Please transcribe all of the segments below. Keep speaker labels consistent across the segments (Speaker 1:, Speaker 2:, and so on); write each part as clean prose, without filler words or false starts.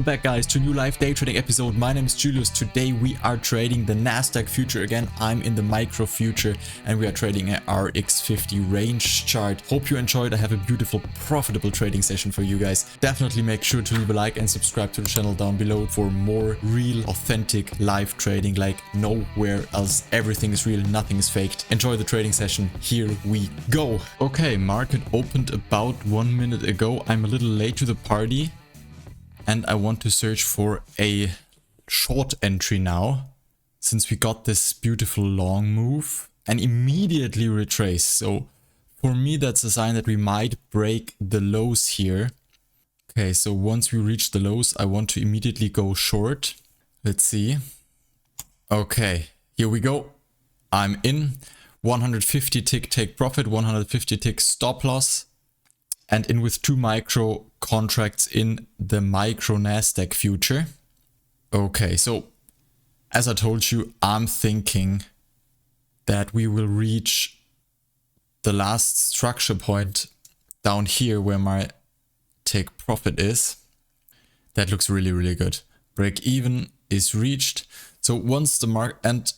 Speaker 1: Welcome back, guys, to a new live day trading episode. My name is Juliuz. Today we are trading the Nasdaq future again. I'm in the micro future and we are trading an RX50 range chart. Hope you enjoyed. I have a beautiful, profitable trading session for you guys. Definitely make sure to leave a like and subscribe to the channel down below for more real, authentic live trading like nowhere else. Everything is real, nothing is faked. Enjoy the trading session. Here we go. Okay, market opened about 1 minute ago. I'm a little late to the party. And I want to search for a short entry now, since we got this beautiful long move and immediately retrace. So for me, that's a sign that we might break the lows here. Okay, so once we reach the lows, I want to immediately go short. Let's see. Okay, here we go. I'm in. 150 tick take profit, 150 tick stop loss. And in with 2 micro contracts in the micro Nasdaq future. Okay, so as I told you, I'm thinking that we will reach the last structure point down here where my take profit is. That looks really, really good. Break even is reached. So once the mark and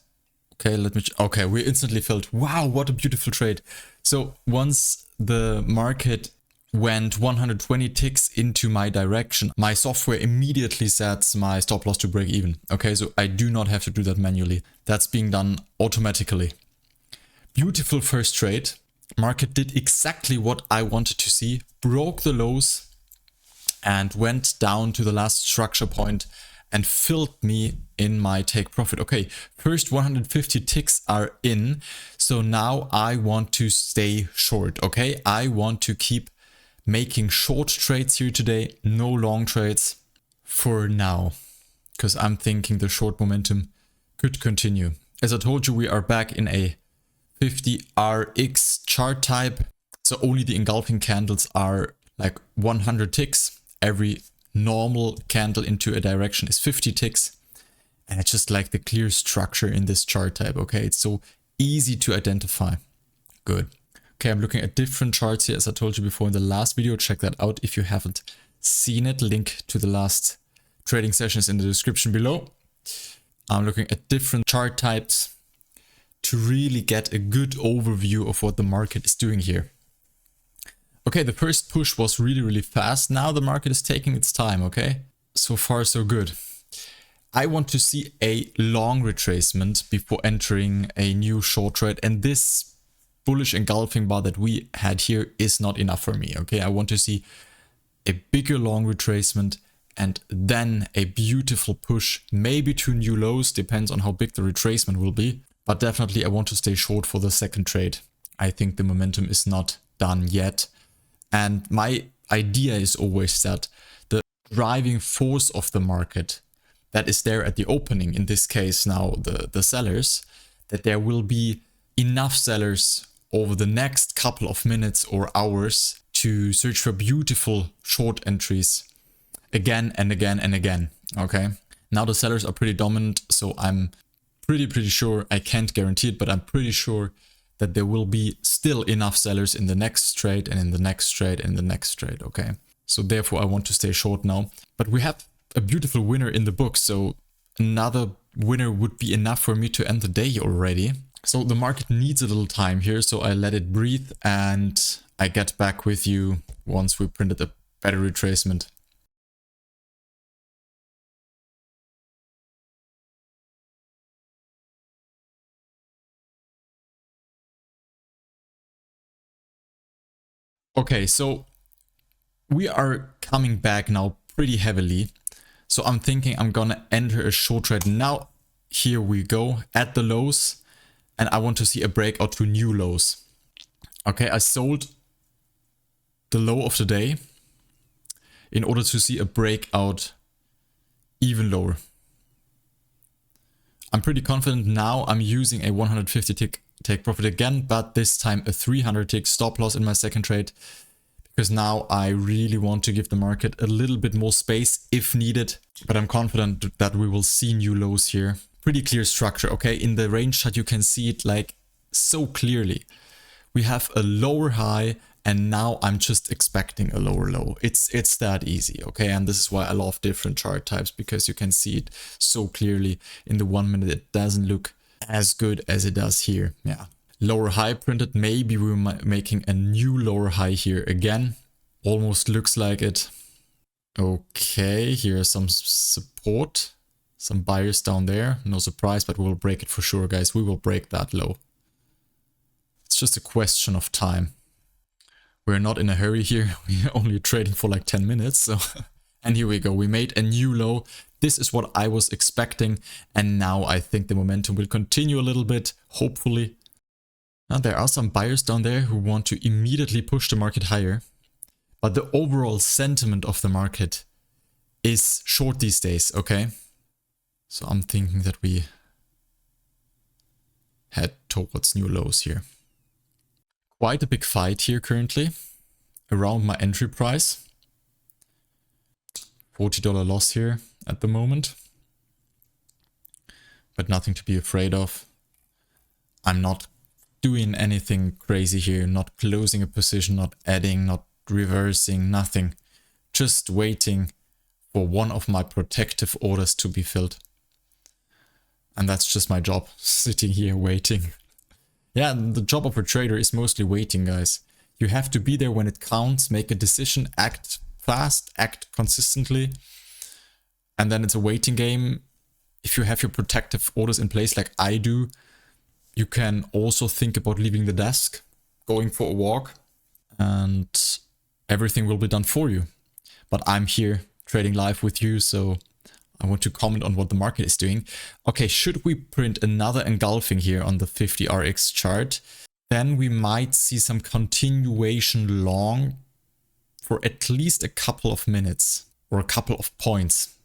Speaker 1: okay, we instantly felt, wow, what a beautiful trade. So once the market went 120 ticks into my direction, my software immediately sets my stop loss to break even. Okay, so I do not have to do that manually. That's being done automatically. Beautiful first trade. Market did exactly what I wanted to see, broke the lows and went down to the last structure point and filled me in my take profit. Okay, first 150 ticks are in. So now I want to stay short. Okay, I want to keep making short trades here today, no long trades for now, because I'm thinking the short momentum could continue. As I told you, we are back in a 50 RX chart type, so only the engulfing candles are like 100 ticks. Every normal candle into a direction is 50 ticks, and I just like the clear structure in this chart type. Okay, it's so easy to identify. Good. Okay, I'm looking at different charts here, as I told you before in the last video. Check that out if you haven't seen it. Link to the last trading sessions in the description below. I'm looking at different chart types to really get a good overview of what the market is doing here. Okay, the first push was really, really fast. Now the market is taking its time, okay? So far, so good. I want to see a long retracement before entering a new short trade, and this bullish engulfing bar that we had here is not enough for me. Okay, I want to see a bigger long retracement and then a beautiful push, maybe to new lows, depends on how big the retracement will be. But definitely I want to stay short for the second trade. I think the momentum is not done yet. And my idea is always that the driving force of the market that is there at the opening, in this case now the sellers, that there will be enough sellers over the next couple of minutes or hours to search for beautiful short entries again and again and again. Okay, now the sellers are pretty dominant, so I'm pretty sure, I can't guarantee it, but I'm pretty sure that there will be still enough sellers in the next trade and in the next trade and the next trade. Okay, so therefore I want to stay short now. But we have a beautiful winner in the book, so another winner would be enough for me to end the day already. So the market needs a little time here, so I let it breathe and I get back with you once we printed a better retracement. Okay, so we are coming back now pretty heavily. So I'm thinking I'm gonna enter a short trade now. Here we go at the lows. And I want to see a breakout to new lows. Okay, I sold the low of the day in order to see a breakout even lower. I'm pretty confident now. I'm using a 150 tick take profit again, but this time a 300 tick stop loss in my second trade, because now I really want to give the market a little bit more space if needed. But I'm confident that we will see new lows here. Pretty clear structure, okay? In the range chart you can see it like so clearly. We have a lower high and now I'm just expecting a lower low. It's that easy, okay? And this is why I love different chart types, because you can see it so clearly. In the 1 minute it doesn't look as good as it does here. Yeah, lower high printed. Maybe we're making a new lower high here again. Almost looks like it. Okay, here's some support, some buyers down there. No surprise, but we'll break it for sure, guys. We will break that low. It's just a question of time. We're not in a hurry here. We're only trading for like 10 minutes. So, and here we go. We made a new low. This is what I was expecting. And now I think the momentum will continue a little bit, hopefully. Now there are some buyers down there who want to immediately push the market higher. But the overall sentiment of the market is short these days, okay? So I'm thinking that we head towards new lows here. Quite a big fight here currently around my entry price. $40 loss here at the moment. But nothing to be afraid of. I'm not doing anything crazy here, not closing a position, not adding, not reversing, nothing. Just waiting for one of my protective orders to be filled. And that's just my job, sitting here waiting. Yeah, the job of a trader is mostly waiting, guys. You have to be there when it counts, make a decision, act fast, act consistently. And then it's a waiting game. If you have your protective orders in place like I do, you can also think about leaving the desk, going for a walk, and everything will be done for you. But I'm here trading live with you, so I want to comment on what the market is doing. Okay, should we print another engulfing here on the 50 RX chart, then we might see some continuation long for at least a couple of minutes or a couple of points.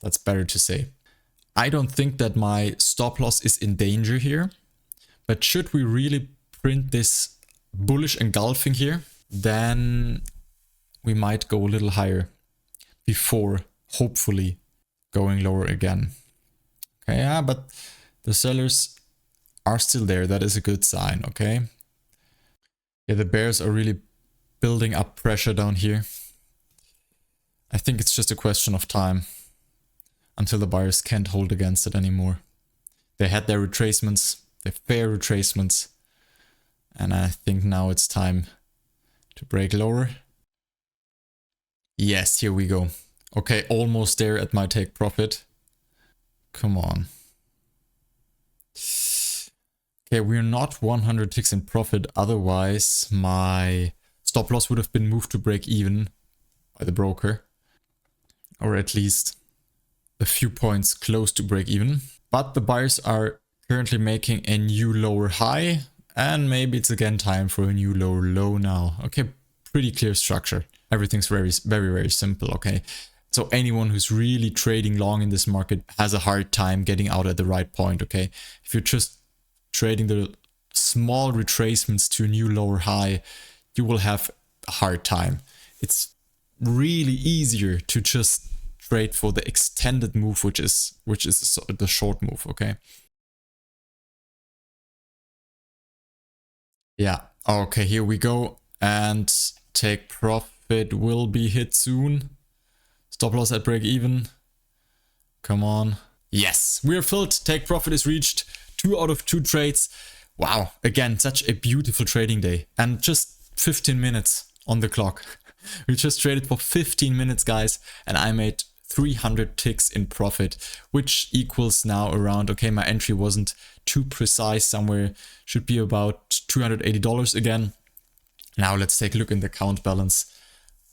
Speaker 1: That's better to say. I don't think that my stop loss is in danger here, but should we really print this bullish engulfing here, then we might go a little higher before hopefully going lower again. Okay, yeah, but the sellers are still there. That is a good sign, okay? Yeah, the bears are really building up pressure down here. I think it's just a question of time until the buyers can't hold against it anymore. They had their retracements, their fair retracements, and I think now it's time to break lower. Yes, here we go. Okay, almost there at my take profit. Come on. Okay, we're not 100 ticks in profit. Otherwise, my stop loss would have been moved to break even by the broker. Or at least a few points close to break even. But the buyers are currently making a new lower high. And maybe it's again time for a new lower low now. Okay, pretty clear structure. Everything's very, very simple, okay? So anyone who's really trading long in this market has a hard time getting out at the right point, okay? If you're just trading the small retracements to a new lower high, you will have a hard time. It's really easier to just trade for the extended move, which is the short move, okay? Yeah, okay, here we go. And take profit will be hit soon. Stop loss at break even. Come on. Yes, we're filled. Take profit is reached. 2 out of 2 trades. Wow, again, such a beautiful trading day. And just 15 minutes on the clock. We just traded for 15 minutes, guys, and I made 300 ticks in profit, which equals now around, okay, my entry wasn't too precise, somewhere should be about $280 again. Now let's take a look in the account balance,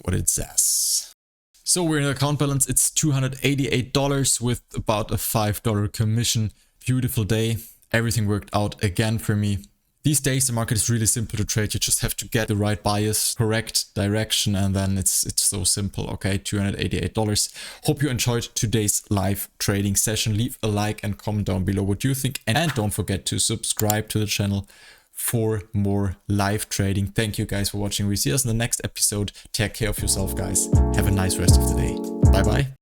Speaker 1: what it says. So we're in the account balance, it's $288 with about a $5 commission. Beautiful day, everything worked out again for me. These days the market is really simple to trade. You just have to get the right bias, correct direction, and then it's so simple. Okay, $288. Hope you enjoyed today's live trading session. Leave a like and comment down below what you think, and don't forget to subscribe to the channel for more live trading. Thank you guys for watching. We see us in the next episode. Take care of yourself, guys. Have a nice rest of the day. Bye bye.